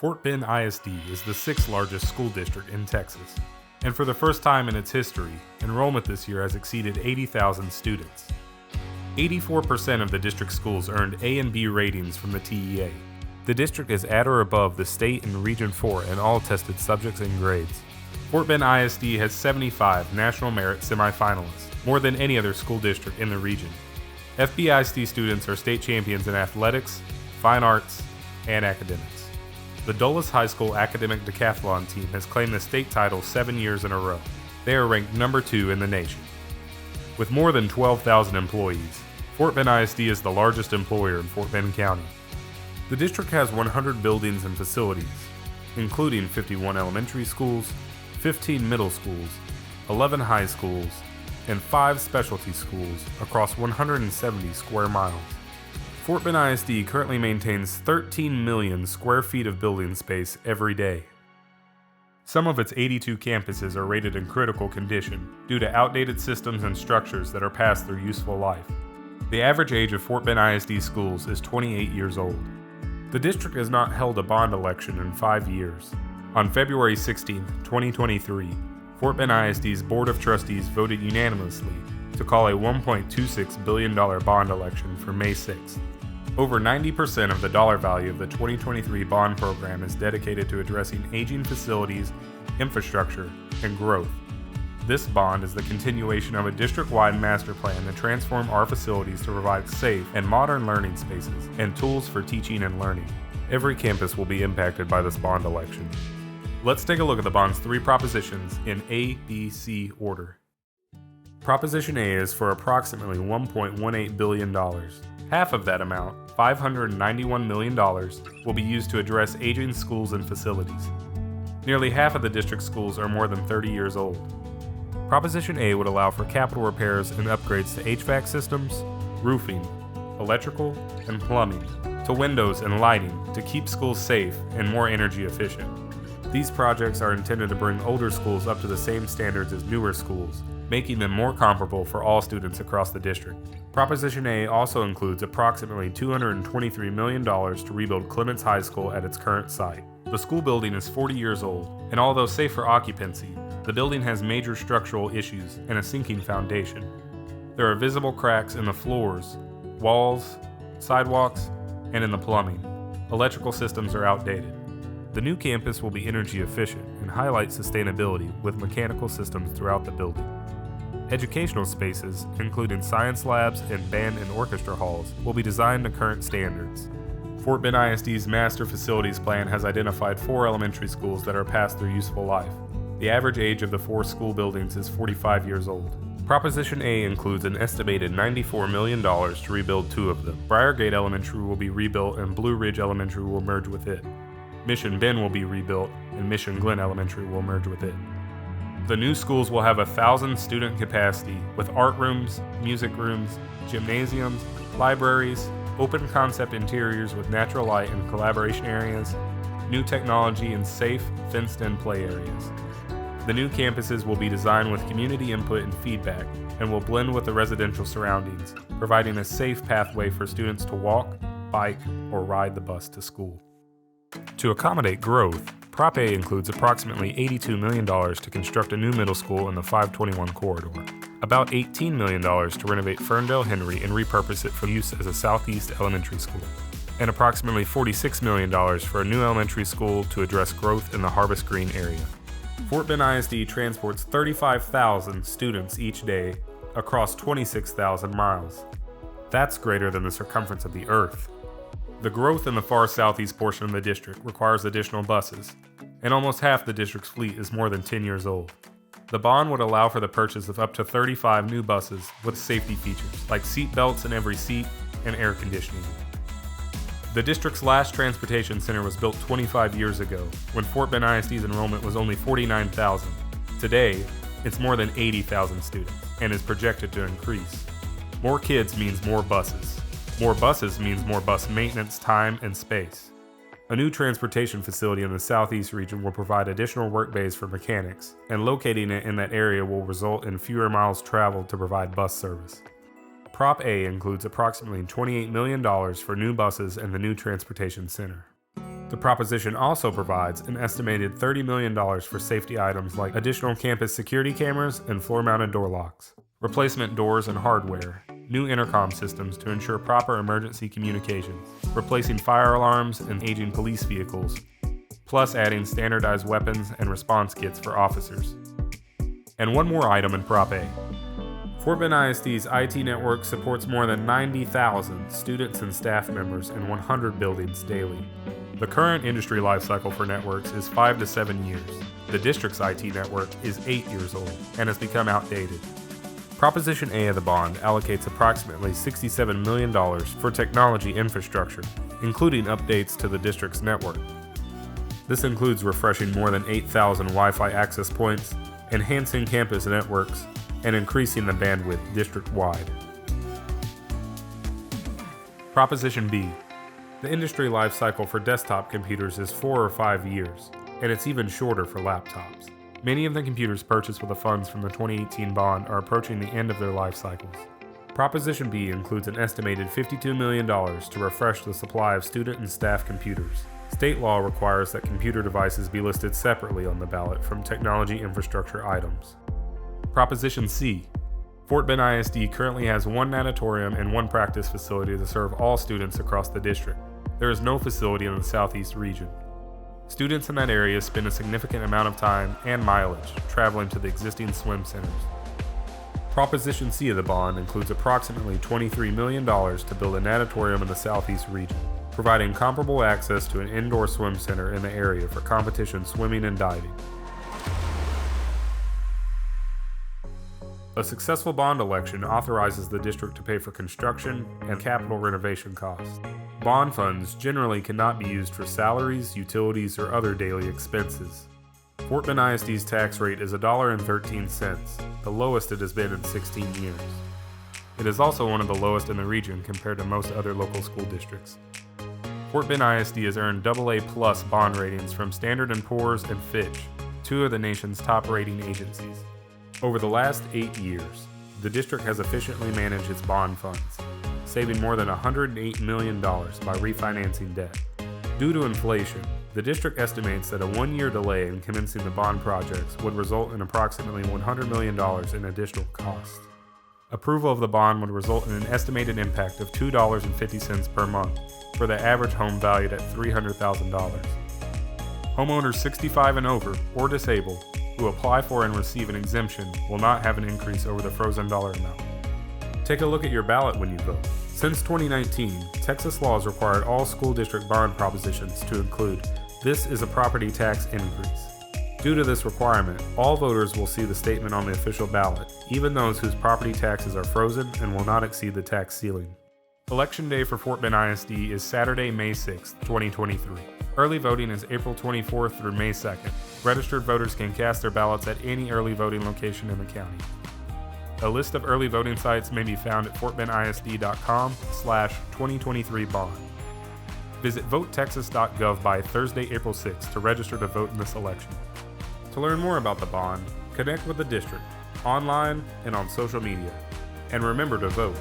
Fort Bend ISD is the sixth largest school district in Texas, and for the first time in its history, enrollment this year has exceeded 80,000 students. 84% of the district schools earned A and B ratings from the TEA. The district is at or above the state and Region 4 in all tested subjects and grades. Fort Bend ISD has 75 National Merit semifinalists, more than any other school district in the region. FBISD students are state champions in athletics, fine arts, and academics. The Dulles High School Academic Decathlon team has claimed the state title 7 years in a row. They are ranked number 2 in the nation. With more than 12,000 employees, Fort Bend ISD is the largest employer in Fort Bend County. The district has 100 buildings and facilities, including 51 elementary schools, 15 middle schools, 11 high schools, and 5 specialty schools across 170 square miles. Fort Bend ISD currently maintains 13 million square feet of building space every day. Some of its 82 campuses are rated in critical condition due to outdated systems and structures that are past their useful life. The average age of Fort Bend ISD schools is 28 years old. The district has not held a bond election in 5 years. On February 16, 2023, Fort Bend ISD's Board of Trustees voted unanimously to call a $1.26 billion bond election for May 6th. Over 90% of the dollar value of the 2023 bond program is dedicated to addressing aging facilities, infrastructure, and growth. This bond is the continuation of a district-wide master plan to transform our facilities to provide safe and modern learning spaces and tools for teaching and learning. Every campus will be impacted by this bond election. Let's take a look at the bond's 3 propositions in A, B, C order. Proposition A is for approximately $1.18 billion. Half of that amount, $591 million, will be used to address aging schools and facilities. Nearly half of the district schools are more than 30 years old. Proposition A would allow for capital repairs and upgrades to HVAC systems, roofing, electrical, and plumbing, to windows and lighting to keep schools safe and more energy efficient. These projects are intended to bring older schools up to the same standards as newer schools, making them more comparable for all students across the district. Proposition A also includes approximately $223 million to rebuild Clements High School at its current site. The school building is 40 years old, and although safe for occupancy, the building has major structural issues and a sinking foundation. There are visible cracks in the floors, walls, sidewalks, and in the plumbing. Electrical systems are outdated. The new campus will be energy efficient and highlight sustainability with mechanical systems throughout the building. Educational spaces, including science labs and band and orchestra halls, will be designed to current standards. Fort Bend ISD's Master Facilities Plan has identified 4 elementary schools that are past their useful life. The average age of the 4 school buildings is 45 years old. Proposition A includes an estimated $94 million to rebuild 2 of them. Briargate Elementary will be rebuilt and Blue Ridge Elementary will merge with it. Mission Bend will be rebuilt and Mission Glen Elementary will merge with it. The new schools will have 1,000 student capacity with art rooms, music rooms, gymnasiums, libraries, open concept interiors with natural light and collaboration areas, new technology and safe, fenced-in play areas. The new campuses will be designed with community input and feedback and will blend with the residential surroundings, providing a safe pathway for students to walk, bike, or ride the bus to school. To accommodate growth, Prop A includes approximately $82 million to construct a new middle school in the 521 corridor, about $18 million to renovate Ferndale Henry and repurpose it for use as a Southeast elementary school, and approximately $46 million for a new elementary school to address growth in the Harvest Green area. Fort Bend ISD transports 35,000 students each day across 26,000 miles. That's greater than the circumference of the Earth. The growth in the far southeast portion of the district requires additional buses, and almost half the district's fleet is more than 10 years old. The bond would allow for the purchase of up to 35 new buses with safety features, like seat belts in every seat and air conditioning. The district's last transportation center was built 25 years ago, when Fort Bend ISD's enrollment was only 49,000. Today, it's more than 80,000 students, and is projected to increase. More kids means more buses. More buses means more bus maintenance time and space. A new transportation facility in the southeast region will provide additional work bays for mechanics, and locating it in that area will result in fewer miles traveled to provide bus service. Prop A includes approximately $28 million for new buses and the new transportation center. The The proposition also provides an estimated $30 million for safety items like additional campus security cameras and floor-mounted door locks, replacement doors and hardware, new intercom systems to ensure proper emergency communications, replacing fire alarms and aging police vehicles, plus adding standardized weapons and response kits for officers. And one more item in Prop A. Fort Bend ISD's IT network supports more than 90,000 students and staff members in 100 buildings daily. The current industry lifecycle for networks is 5 to 7 years. The district's IT network is 8 years old and has become outdated. Proposition A of the bond allocates approximately $67 million for technology infrastructure, including updates to the district's network. This includes refreshing more than 8,000 Wi-Fi access points, enhancing campus networks, and increasing the bandwidth district-wide. Proposition B. The industry life cycle for desktop computers is 4 or 5 years, and it's even shorter for laptops. Many of the computers purchased with the funds from the 2018 bond are approaching the end of their life cycles. Proposition B includes an estimated $52 million to refresh the supply of student and staff computers. State law requires that computer devices be listed separately on the ballot from technology infrastructure items. Proposition C. Fort Bend ISD currently has one natatorium and one practice facility to serve all students across the district. There is no facility in the southeast region. Students in that area spend a significant amount of time and mileage traveling to the existing swim centers. Proposition C of the bond includes approximately $23 million to build a natatorium in the southeast region, providing comparable access to an indoor swim center in the area for competition swimming and diving. A successful bond election authorizes the district to pay for construction and capital renovation costs. Bond funds generally cannot be used for salaries, utilities, or other daily expenses. Fort Bend ISD's tax rate is $1.13, the lowest it has been in 16 years. It is also one of the lowest in the region compared to most other local school districts. Fort Bend ISD has earned AA+ bond ratings from Standard & Poor's and Fitch, two of the nation's top rating agencies. Over the last 8 years, the district has efficiently managed its bond funds, saving more than $108 million by refinancing debt. Due to inflation, the district estimates that a 1-year delay in commencing the bond projects would result in approximately $100 million in additional costs. Approval of the bond would result in an estimated impact of $2.50 per month for the average home valued at $300,000. Homeowners 65 and over or disabled who apply for and receive an exemption will not have an increase over the frozen dollar amount. Take a look at your ballot when you vote. Since 2019, Texas law has required all school district bond propositions to include "This is a property tax increase." Due to this requirement, all voters will see the statement on the official ballot, even those whose property taxes are frozen and will not exceed the tax ceiling. Election day for Fort Bend ISD is Saturday, May 6, 2023. Early voting is April 24th through May 2nd. Registered voters can cast their ballots at any early voting location in the county. A list of early voting sites may be found at fortbendisd.com/2023bond. Visit votetexas.gov by Thursday, April 6th to register to vote in this election. To learn more about the bond, connect with the district, online and on social media. And remember to vote.